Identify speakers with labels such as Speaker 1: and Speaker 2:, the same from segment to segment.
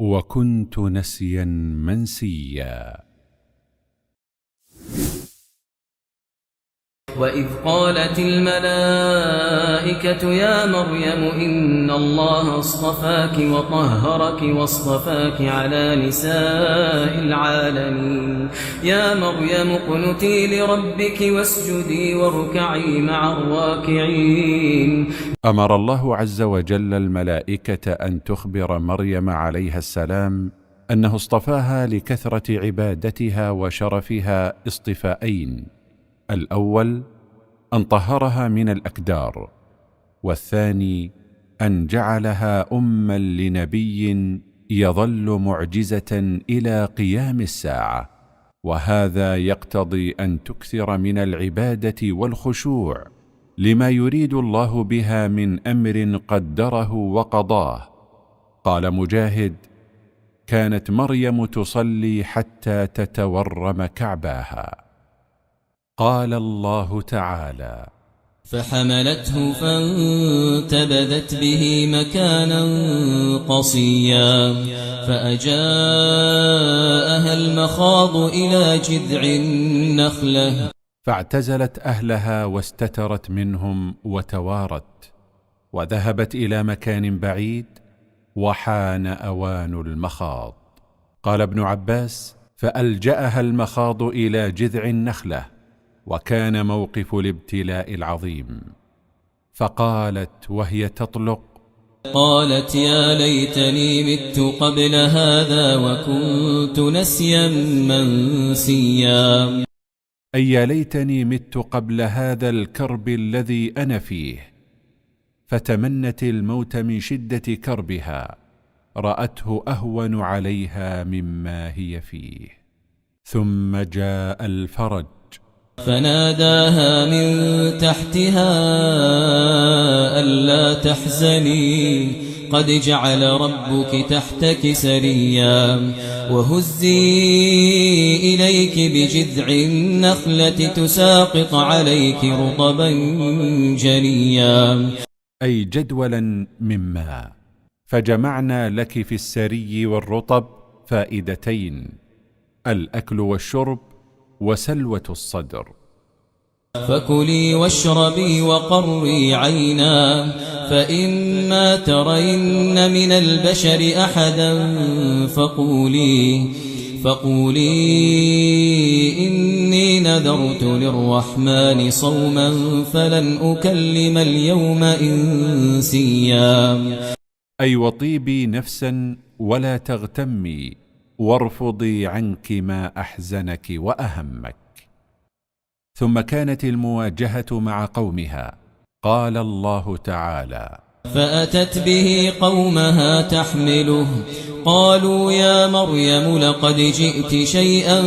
Speaker 1: وكنت نسيا منسيا.
Speaker 2: وإذ قالت الملائكة يا مريم إن الله اصطفاك وطهرك واصطفاك على نساء العالمين يا مريم اقنتي لربك واسجدي واركعي مع الراكعين.
Speaker 1: أمر الله عز وجل الملائكة أن تخبر مريم عليها السلام أنه اصطفاها لكثرة عبادتها وشرفها اصطفاءين: الأول أن طهرها من الأكدار، والثاني أن جعلها أما لنبي يظل معجزة إلى قيام الساعة، وهذا يقتضي أن تكثر من العبادة والخشوع لما يريد الله بها من أمر قدره وقضاه. قال مجاهد: كانت مريم تصلي حتى تتورم كعباها. قال الله تعالى:
Speaker 2: فحملته فانتبذت به مكانا قصيا فأجاءها المخاض إلى جذع النخلة
Speaker 1: فاعتزلت أهلها واستترت منهم وتوارت، وذهبت إلى مكان بعيد، وحان أوان المخاض. قال ابن عباس: فألجأها المخاض إلى جذع النخلة، وكان موقف الابتلاء العظيم. فقالت وهي تطلق:
Speaker 2: قالت يا ليتني مت قبل هذا وكنت نسيا منسيا.
Speaker 1: أي يا ليتني مت قبل هذا الكرب الذي أنا فيه. فتمنت الموت من شدة كربها، رأته أهون عليها مما هي فيه. ثم جاء الفرج
Speaker 2: فناداها من تحتها ألا تحزني قد جعل ربك تحتك سريا وهزي إليك بجذع النخلة تساقط عليك رطبا جنيا.
Speaker 1: أي جدولا من ماء. فجمعنا لك في السري والرطب فائدتين: الأكل والشرب وسلوة الصدر.
Speaker 2: فكلي واشربي وقري عينا فإما ترين من البشر أحدا فقولي إني نذرت للرحمن صوما فلن أكلم اليوم إنسيا.
Speaker 1: أي وطيبي نفسا ولا تغتمي، وارفضي عنك ما أحزنك وأهمك. ثم كانت المواجهة مع قومها. قال الله تعالى:
Speaker 2: فأتت به قومها تحمله قالوا يا مريم لقد جئت شيئا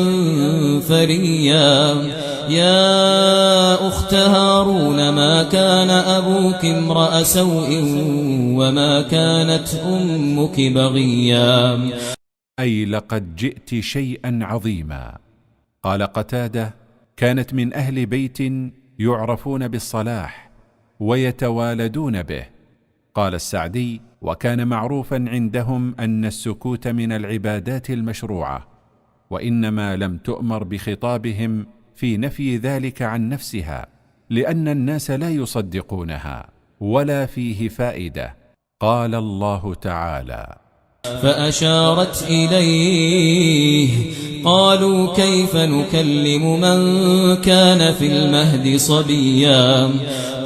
Speaker 2: فريا يا أخت هارون ما كان أبوك امرأ سوء وما كانت أمك بغيا.
Speaker 1: أي لقد جئت شيئا عظيما. قال قتادة: كانت من أهل بيت يعرفون بالصلاح ويتوالدون به. قال السعدي: وكان معروفا عندهم أن السكوت من العبادات المشروعة، وإنما لم تؤمر بخطابهم في نفي ذلك عن نفسها، لأن الناس لا يصدقونها ولا فيه فائدة. قال الله تعالى:
Speaker 2: فأشارت إليه قالوا كيف نكلم من كان في المهد صبيا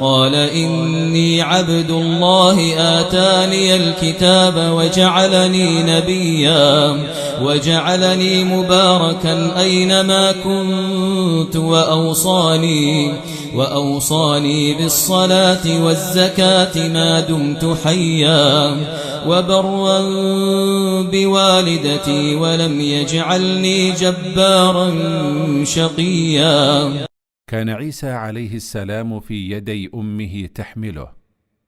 Speaker 2: قال إني عبد الله آتاني الكتاب وجعلني نبيا وجعلني مباركا أينما كنت وأوصاني بالصلاة والزكاة ما دمت حيا وبرا بوالدتي ولم يجعلني جبارا شقيا.
Speaker 1: كان عيسى عليه السلام في يدي أمه تحمله،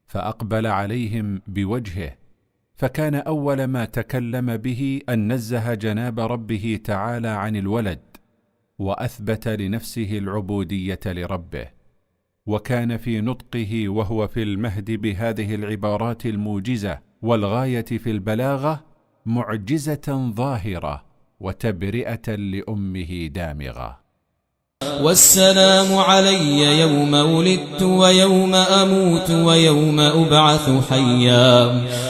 Speaker 1: فأقبل عليهم بوجهه، فكان أول ما تكلم به أن نزه جناب ربه تعالى عن الولد، وأثبت لنفسه العبودية لربه، وكان في نطقه وهو في المهد بهذه العبارات الموجزة والغاية في البلاغة معجزة ظاهرة وتبرئة لأمه دامغة.
Speaker 2: والسلام علي يوم ولدت ويوم أموت ويوم أبعث حيا